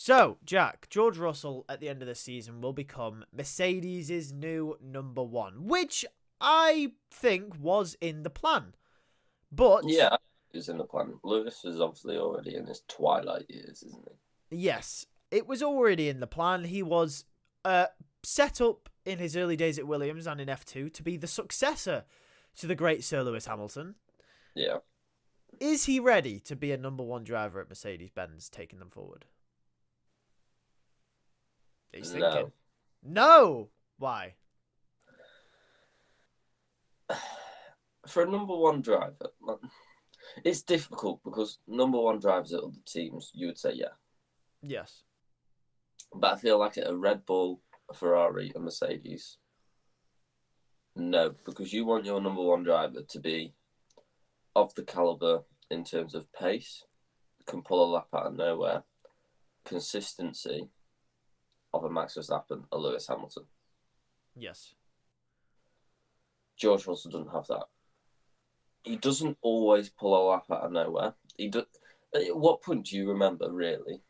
So, Jack, George Russell at the end of the season will become Mercedes' new number one, which I think was in the plan. But, Yeah, he's in the plan. Lewis is obviously already in his twilight years, isn't yes, it was already in the plan. He was uh, set up in his early days at Williams and in F2 to be the successor to the great Sir Lewis Hamilton. he? Yeah. Is he ready to be a number one driver at Mercedes-Benz, taking them forward? He's thinking. No. No! Why? For a number one driver, it's difficult because number one drivers at other teams, you would say yeah. Yes. But I feel like at a Red Bull, a Ferrari, a Mercedes, no, because you want your number one driver to be of the caliber in terms of pace, can pull a lap out of nowhere, consistency of a Max Verstappen, a Lewis Hamilton. Yes. George Russell doesn't have that. He doesn't always pull a lap out of nowhere. He do, At what point do you remember really,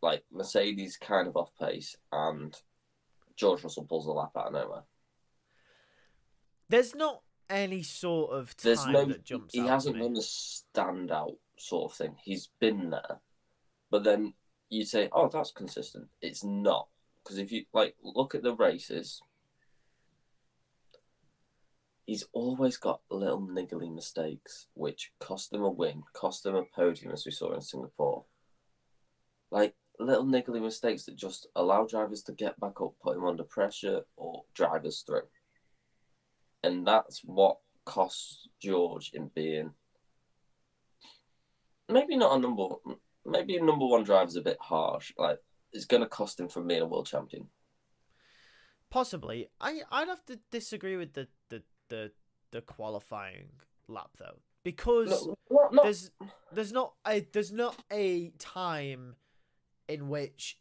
like Mercedes kind of off pace and George Russell pulls a lap out of nowhere? There's not any sort of There's time no. that jumps He out to hasn't me. done a standout sort of thing. He's been there, but then you say, "Oh, that's consistent." It's not, because if you like look at the races, he's always got little niggly mistakes which cost him a win, cost him a podium, as we saw in Singapore. Like little niggly mistakes that just allow drivers to get back up, put him under pressure, or drivers through. And that's what costs George in being maybe not a number. Maybe a number one driver is a bit harsh. Like it's going to cost him from being a world champion. Possibly. I'd have to disagree with the qualifying lap though. Because No, not there's there's not a time in which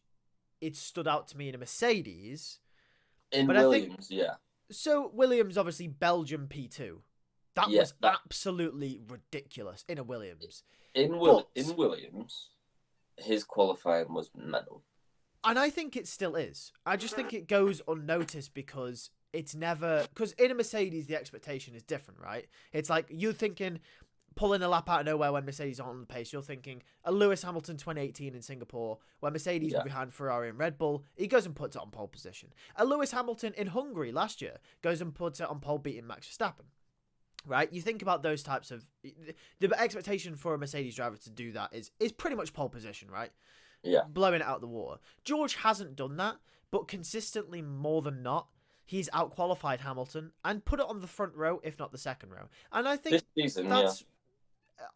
it stood out to me in a Mercedes. in But I think Williams. Yeah, so. Williams obviously Belgium P2. That yeah. was That absolutely ridiculous in a Williams. in But Williams, his qualifying was mental. and I think it still is. I just think it goes unnoticed because it's never because in a Mercedes the expectation is different, right? It's like you're thinking pulling a lap out of nowhere when Mercedes aren't on the pace. You're thinking a Lewis Hamilton 2018 in Singapore when Mercedes were Yeah, behind Ferrari and Red Bull. He goes and puts it on pole position. A Lewis Hamilton in Hungary last year goes and puts it on pole, beating Max Verstappen. Right? You think about those types of the expectation for a Mercedes driver to do that is pretty much pole position, right? yeah. Blowing it out the water. George hasn't done that, but consistently more than not, he's outqualified Hamilton and put it on the front row, if not the second row. And I think This season, yeah. that's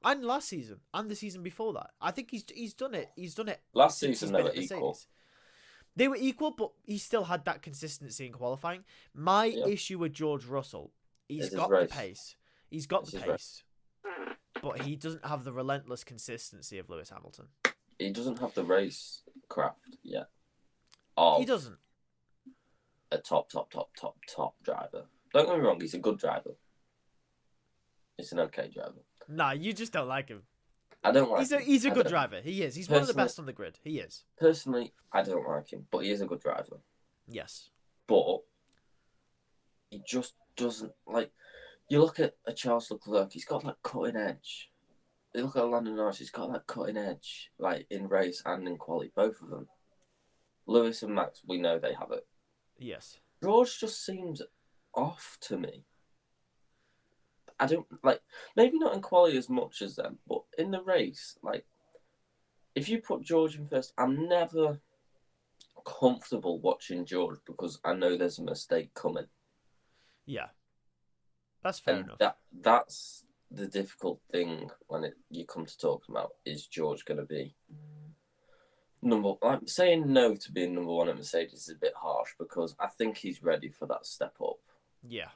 and last season and the season before that. I think he's done it. He's done it Last since he's season they been were at equal. Mercedes. They were equal, but he still had that consistency in qualifying. My Yeah, issue with George Russell, he's it's his got the race. pace. He's got It's the his race. pace, but he doesn't have the relentless consistency of Lewis Hamilton. He doesn't have the race craft yet He of doesn't. a top driver. Don't get me wrong, he's a good driver. He's an okay driver. Nah, you just don't like him. I don't like He's a him. he's a I good don't. driver. He is. He's one of the Personally, best on the grid. He is. personally, I don't like him, but he is a good driver. Yes. But he just doesn't like. You look at a Charles Leclerc, he's got that cutting edge. You look at Lando Norris, he's got that cutting edge, like in race and in quality, both of them. Lewis and Max, we know they have it. Yes. George just seems off to me. I don't like maybe not in quality as much as them, but in the race, like if you put George in first, I'm never comfortable watching George because I know there's a mistake coming. Yeah. That's fair And enough. that's the difficult thing when you come to talk about is George going to be number like saying no to being number one at Mercedes is a bit harsh because I think he's ready for that step up Yeah.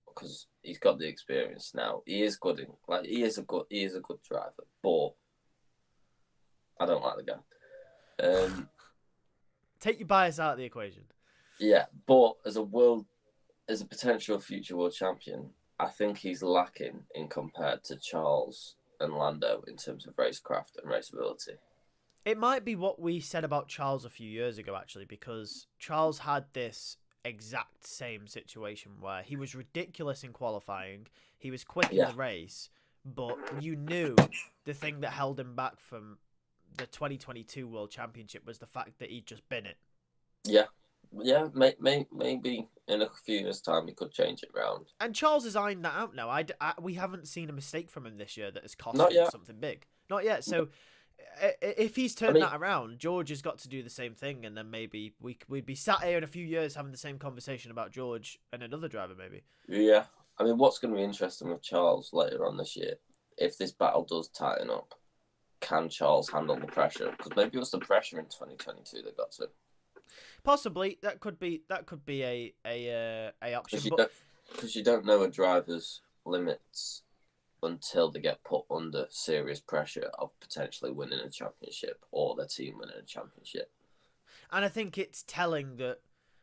because he's got the experience now. He is good in like he is a good driver, but I don't like the guy. Take your bias out of the equation. Yeah, but as a potential future world champion, I think he's lacking in compared to Charles and Lando in terms of racecraft and raceability. It might be what we said about Charles a few years ago, actually, because Charles had this exact same situation where he was ridiculous in qualifying, he was quick in Yeah, the race, but you knew the thing that held him back from the 2022 World Championship was the fact that he'd just been it. yeah, yeah. Maybe in a few years' time he could change it round. And Charles has ironed that out now. We haven't seen a mistake from him this year that has cost Not him yet. something big. Not yet. So if he's I turned mean, that around, George has got to do the same thing, and then maybe we'd be sat here in a few years having the same conversation about George and another driver, maybe. yeah. I mean, what's going to be interesting with Charles later on this year, if this battle does tighten up, can Charles handle the pressure? Because maybe it was the pressure in 2022 that got to him. Possibly that could be a option, but Because you don't know a driver's limits until they get put under serious pressure of potentially winning a championship or their team winning a championship. and I think it's telling that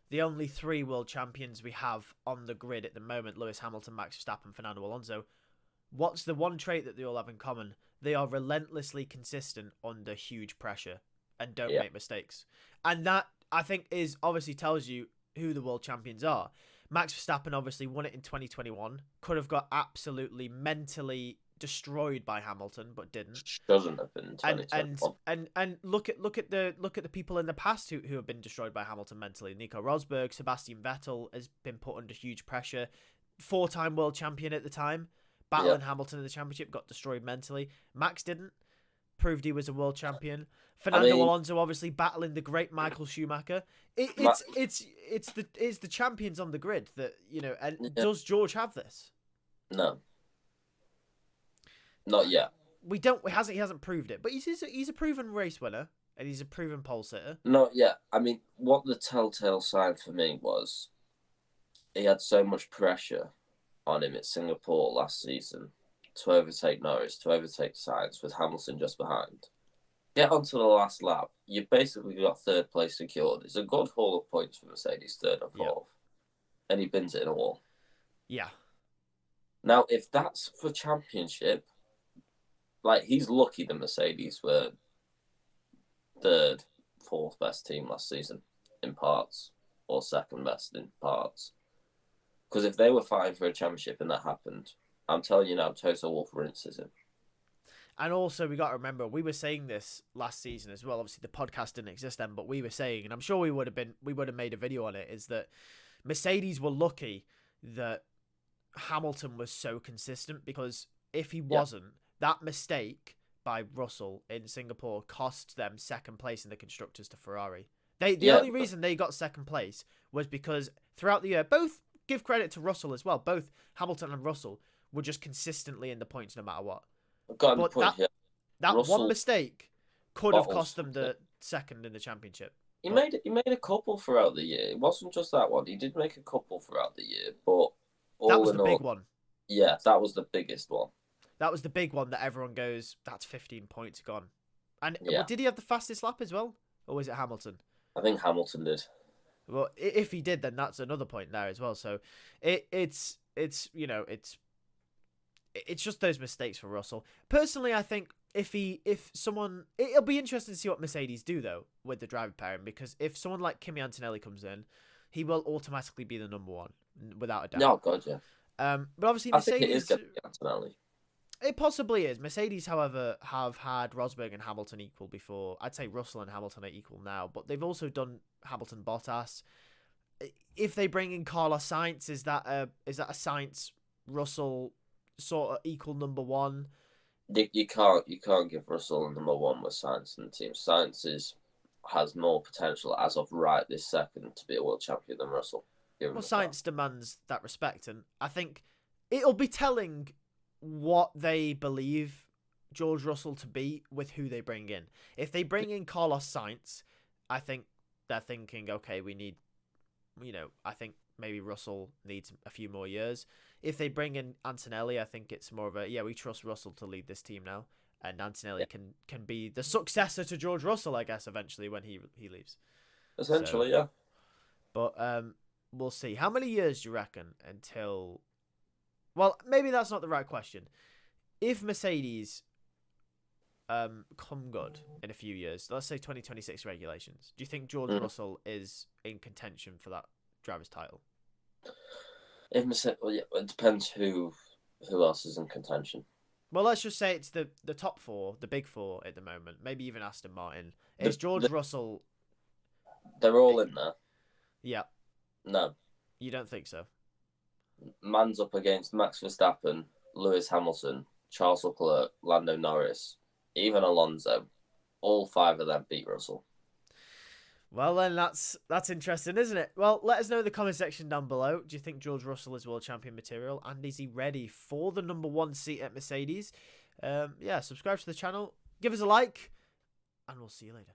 the only three world champions we have on the grid at the moment, Lewis Hamilton, Max Verstappen, Fernando Alonso, what's the one trait that they all have in common? They are relentlessly consistent under huge pressure and don't Yeah. make mistakes. And that, I think, is obviously tells you who the world champions are. Max Verstappen obviously won it in 2021, could have got absolutely mentally destroyed by Hamilton, but didn't. Shouldn't have been in And 2021. and look at the people in the past who have been destroyed by Hamilton mentally. Nico Rosberg, Sebastian Vettel has been put under huge pressure. 4-time world champion at the time, battling Hamilton in the championship, got destroyed mentally. Max didn't, proved he was a world champion. Fernando Alonso obviously battling the great Michael Schumacher. It's the champions on the grid that, you know. And does George have this? No, not yet. We don't. He hasn't proved it, but he's a proven race winner and he's a proven pole sitter. Not yet. I mean, what the telltale sign for me was he had so much pressure on him at Singapore last season to overtake Norris, to overtake Sainz with Hamilton just behind. Get onto the last lap, you've basically got third place secured. It's a good haul of points for Mercedes, third or fourth. And he bins it in a wall. Yeah. Now, if that's for championship, like, he's lucky the Mercedes were third, fourth best team last season in parts, or second best in parts. Because if they were fighting for a championship and that happened, I'm telling you now, Toto Wolff rinses him. And also, we got to remember, we were saying this last season as well. Obviously, the podcast didn't exist then, but we were saying, and I'm sure we would have made a video on it, is that Mercedes were lucky that Hamilton was so consistent, because if he wasn't, that mistake by Russell in Singapore cost them second place in the constructors to Ferrari. The only reason they got second place was because throughout the year, both give credit to Russell as well. Both Hamilton and Russell were just consistently in the points no matter what. But that Russell one mistake could have cost them the second in the championship. He made a couple throughout the year. It wasn't just that one. He did make a couple throughout the year, but that was the big one. Yeah, that was the biggest one. That was the big one that everyone goes, that's 15 points gone. And did he have the fastest lap as well? Or was it Hamilton? I think Hamilton did. Well, if he did, then that's another point there as well. So it's just those mistakes for Russell. Personally, I think it'll be interesting to see what Mercedes do though with the driver pairing, because if someone like Kimi Antonelli comes in, he will automatically be the number one without a doubt. No, God, yeah. But obviously Mercedes, I think it is going to be Antonelli. It possibly is. Mercedes, however, have had Rosberg and Hamilton equal before. I'd say Russell and Hamilton are equal now, but they've also done Hamilton Bottas. If they bring in Carlos Sainz, is that a Sainz Russell sort of equal number one? You can't give Russell a number one with Sainz in the team. Sainz has more potential as of right this second to be a world champion than Russell. Well, Sainz demands that respect, and I think it'll be telling what they believe George Russell to be with who they bring in. If they bring in Carlos Sainz, I think they're thinking, okay, we need, I think maybe Russell needs a few more years. If they bring in Antonelli, I think it's more of a, we trust Russell to lead this team now, and Antonelli can be the successor to George Russell, I guess, eventually when he leaves. Essentially, yeah. But we'll see. How many years do you reckon until... Well, maybe that's not the right question. If Mercedes come good in a few years, let's say 2026 regulations, do you think George Mm. Russell is in contention for that driver's title? Well, yeah, it depends who else is in contention. Well, let's just say it's the top four, the big four at the moment. Maybe even Aston Martin. Is The, George the, Russell? they're all in there. Yeah, No, you don't think so? man's up against Max Verstappen, Lewis Hamilton, Charles Leclerc, Lando Norris, even Alonso. All five of them beat Russell. Well, then that's interesting, isn't it? Well, let us know in the comment section down below. Do you think George Russell is world champion material, and is he ready for the #1 seat at Mercedes? Yeah, subscribe to the channel, give us a like, and we'll see you later.